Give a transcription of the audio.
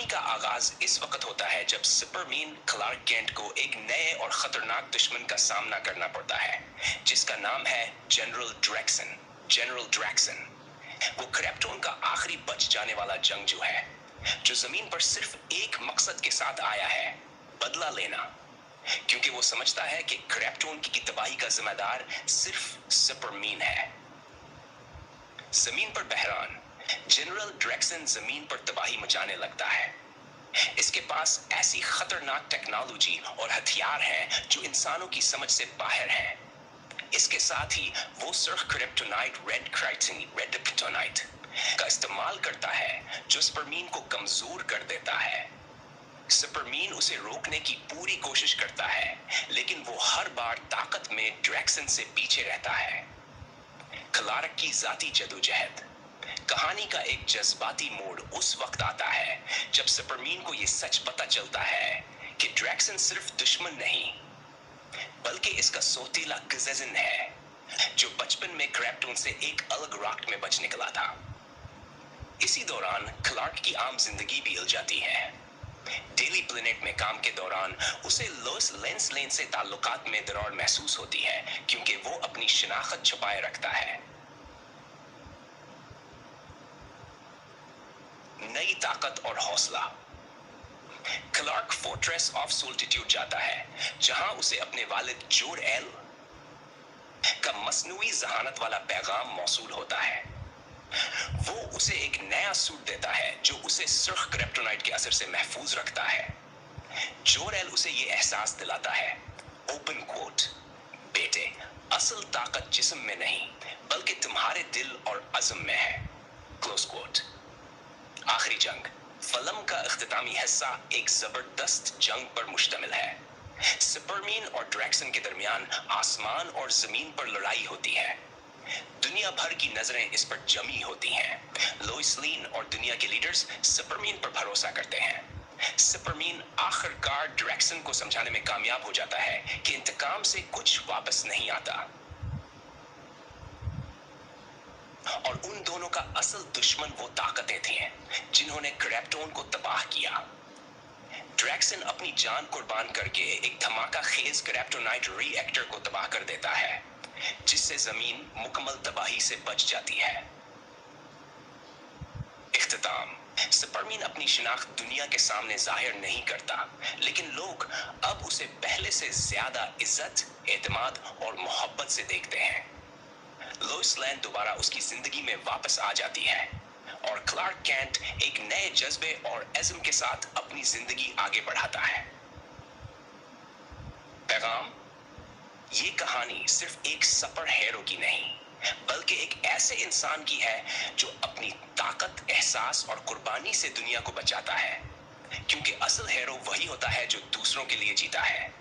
का आगाज इस वक्त होता है जब सुपरमैन क्लार्क केंट को एक नए और खतरनाक दुश्मन का सामना करना पड़ता है जिसका नाम है जनरल ड्रैक्सन। जनरल ड्रैक्सन वो क्रिप्टोन का आखिरी बच जाने वाला जंगजू है जो जमीन पर सिर्फ एक मकसद के साथ आया है, बदला लेना। क्योंकि वो समझता है कि क्रिप्टोन की तबाही का जिम्मेदार सिर्फ सुपरमैन है। जमीन पर बहरान जनरल ड्रैक्सन जमीन पर तबाही मचाने लगता है। इसके पास ऐसी खतरनाक टेक्नोलॉजी और हथियार हैं जो इंसानों की समझ से बाहर हैं। इसके साथ ही वो सिर्फ क्रिप्टोनाइट रेड क्रिप्टोनाइट का इस्तेमाल करता है जो सुपरमैन को कमजोर कर देता है। सुपरमैन उसे रोकने की पूरी कोशिश करता है लेकिन वो हर बार ताकत में ड्रैक्सन से पीछे रहता है। क्लार्क की जाती जदोजहद। कहानी का एक जज्बाती मोड़ उस वक्त आता है जब सुपरमैन को यह सच पता चलता है कि ड्रैक्सन सिर्फ दुश्मन नहीं बल्कि इसका सौतेला कज़न है जो बचपन में क्रिप्टोन से एक अलग रॉक में बच निकला था। इसी दौरान क्लार्क की आम जिंदगी भी हिल जाती है। डेली प्लेनेट में काम के दौरान उसे लोइस लेन से ताल्लुकात में दरार महसूस होती है क्योंकि वो अपनी शिनाख्त छुपाए रखता है। नई ताकत और हौसला। क्लार्क फोर्ट्रेस ऑफ सोल्टिट्यूड जाता है जहां उसे अपने वालिद जोर-एल का मसनूई जहानत वाला पैगाम मौसूल होता है। वो उसे एक नया सूट देता है जो उसे सुर्ख क्रिप्टोनाइट के असर से महफूज रखता है। जोर-एल उसे ये एहसास दिलाता है, ओपन कोट, बेटे असल ताकत जिस्म में नहीं बल्कि तुम्हारे दिल और अज़म में है, क्लोज कोट। आखिरी जंग। फिल्म का इख्तितामी हिस्सा एक जबरदस्त जंग पर मुश्तमिल है। सुपरमैन और ड्रैक्सन के दरमियान आसमान और जमीन पर लड़ाई होती है। दुनिया भर की नजरें इस पर जमी होती हैं। लोइस लेन और दुनिया के लीडर्स सुपरमैन पर भरोसा करते हैं। सुपरमैन आखिरकार ड्रैक्सन को समझाने में कामयाब हो जाता है कि इंतकाम से कुछ वापस नहीं आता और उन दोनों का असल दुश्मन वो ताकतें थी जिन्होंने क्रिप्टोन को तबाह किया। ड्रैक्सन अपनी जान कुर्बान करके एक धमाका खेज क्रिप्टोनाइट रिएक्टर को तबाह कर देता है जिससे जमीन मुकम्मल तबाही से बच जाती है। इख्तिताम। सुपरमैन अपनी शिनाख्त दुनिया के सामने जाहिर नहीं करता लेकिन लोग अब उसे पहले से ज्यादा इज्जत, एतमाद और मोहब्बत से देखते हैं। लोइस लेन दोबारा उसकी जिंदगी में वापस आ जाती है और क्लार्क केंट एक नए जज्बे और एज़्म के साथ अपनी जिंदगी आगे बढ़ाता है। पैगाम। ये कहानी सिर्फ एक सुपर हीरो की नहीं बल्कि एक ऐसे इंसान की है जो अपनी ताकत, एहसास और कुर्बानी से दुनिया को बचाता है क्योंकि असल हीरो वही होता है जो दूसरों के लिए जीता है।